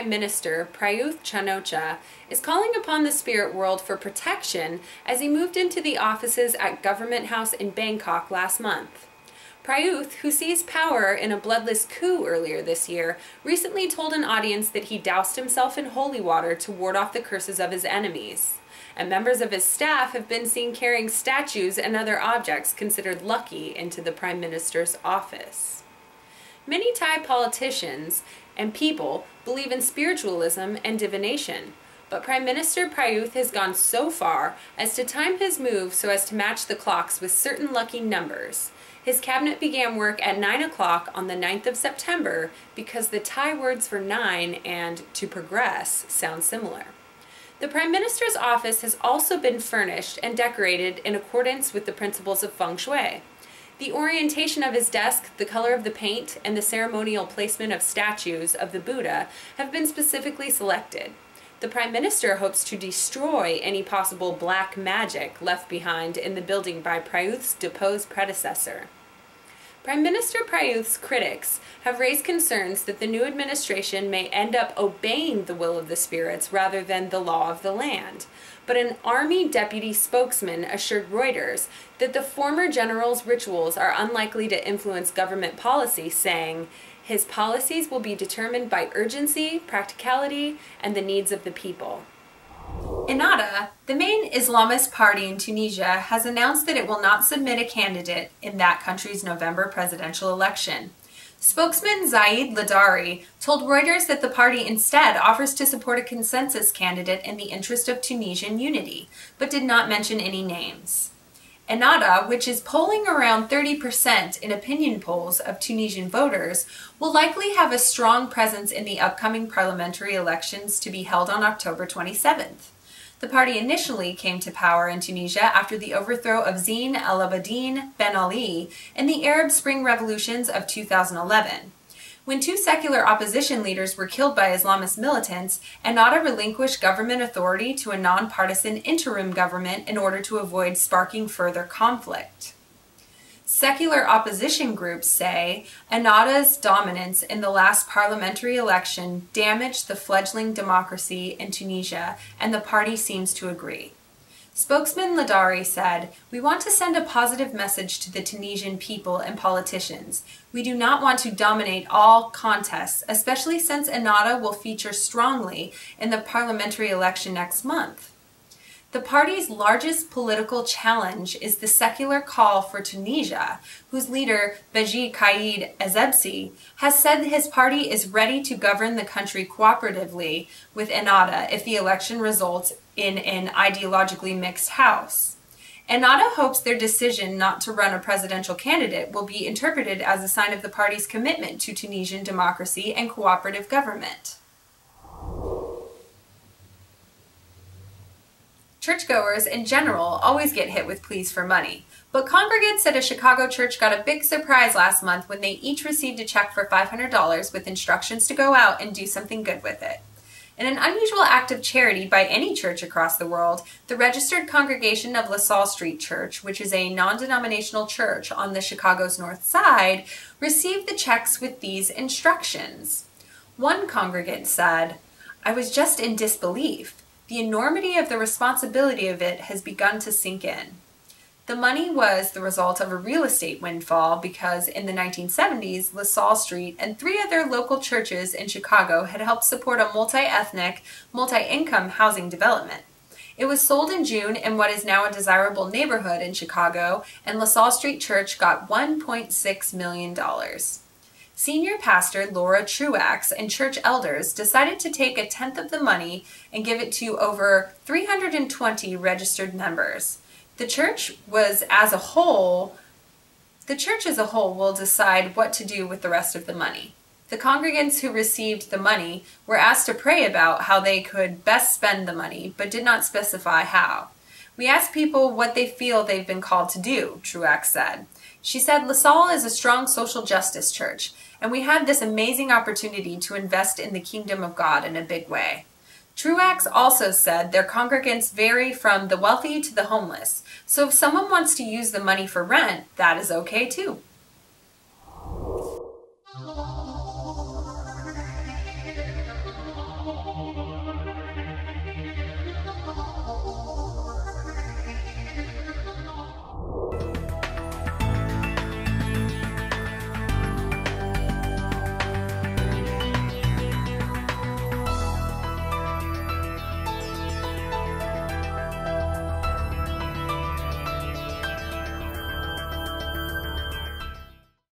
Prime Minister, Prayuth Chan-o-cha, is calling upon the spirit world for protection as he moved into the offices at Government House in Bangkok last month. Prayuth, who seized power in a bloodless coup earlier this year, recently told an audience that he doused himself in holy water to ward off the curses of his enemies. And members of his staff have been seen carrying statues and other objects considered lucky into the Prime Minister's office. Many Thai politicians and people believe in spiritualism and divination, but Prime Minister Prayuth has gone so far as to time his move so as to match the clocks with certain lucky numbers. His cabinet began work at 9 o'clock on the 9th of September because the Thai words for 9 and to progress sound similar. The Prime Minister's office has also been furnished and decorated in accordance with the principles of feng shui. The orientation of his desk, the color of the paint, and the ceremonial placement of statues of the Buddha have been specifically selected. The Prime Minister hopes to destroy any possible black magic left behind in the building by Prayuth's deposed predecessor. Prime Minister Prayuth's critics have raised concerns that the new administration may end up obeying the will of the spirits rather than the law of the land. But an army deputy spokesman assured Reuters that the former general's rituals are unlikely to influence government policy, saying, "His policies will be determined by urgency, practicality, and the needs of the people." Ennahda, the main Islamist party in Tunisia, has announced that it will not submit a candidate in that country's November presidential election. Spokesman Zaid Ladari told Reuters that the party instead offers to support a consensus candidate in the interest of Tunisian unity, but did not mention any names. Ennahda, which is polling around 30% in opinion polls of Tunisian voters, will likely have a strong presence in the upcoming parliamentary elections to be held on October 27th. The party initially came to power in Tunisia after the overthrow of Zine El Abidine Ben Ali in the Arab Spring revolutions of 2011. When two secular opposition leaders were killed by Islamist militants, Ennahda relinquished government authority to a nonpartisan interim government in order to avoid sparking further conflict. Secular opposition groups say Ennahda's dominance in the last parliamentary election damaged the fledgling democracy in Tunisia, and the party seems to agree. Spokesman Ladari said, "We want to send a positive message to the Tunisian people and politicians. We do not want to dominate all contests, especially since Ennahda will feature strongly in the parliamentary election next month." The party's largest political challenge is the secular call for Tunisia, whose leader, Beji Caid Essebsi, has said his party is ready to govern the country cooperatively with Ennahda if the election results in an ideologically mixed house. Ennahda hopes their decision not to run a presidential candidate will be interpreted as a sign of the party's commitment to Tunisian democracy and cooperative government. Churchgoers in general always get hit with pleas for money, but congregants at a Chicago church got a big surprise last month when they each received a check for $500 with instructions to go out and do something good with it. In an unusual act of charity by any church across the world, the registered congregation of LaSalle Street Church, which is a non-denominational church on the Chicago's North Side, received the checks with these instructions. One congregant said, "I was just in disbelief. The enormity of the responsibility of it has begun to sink in." The money was the result of a real estate windfall because in the 1970s, LaSalle Street and 3 other local churches in Chicago had helped support a multi-ethnic, multi-income housing development. It was sold in June in what is now a desirable neighborhood in Chicago, and LaSalle Street Church got $1.6 million. Senior pastor Laura Truax and church elders decided to take 1/10 of the money and give it to over 320 registered members. The church as a whole will decide what to do with the rest of the money. The congregants who received the money were asked to pray about how they could best spend the money, but did not specify how. "We asked people what they feel they've been called to do," Truax said. She said, "LaSalle is a strong social justice church, and we had this amazing opportunity to invest in the kingdom of God in a big way." Truax also said their congregants vary from the wealthy to the homeless, so if someone wants to use the money for rent, that is okay too.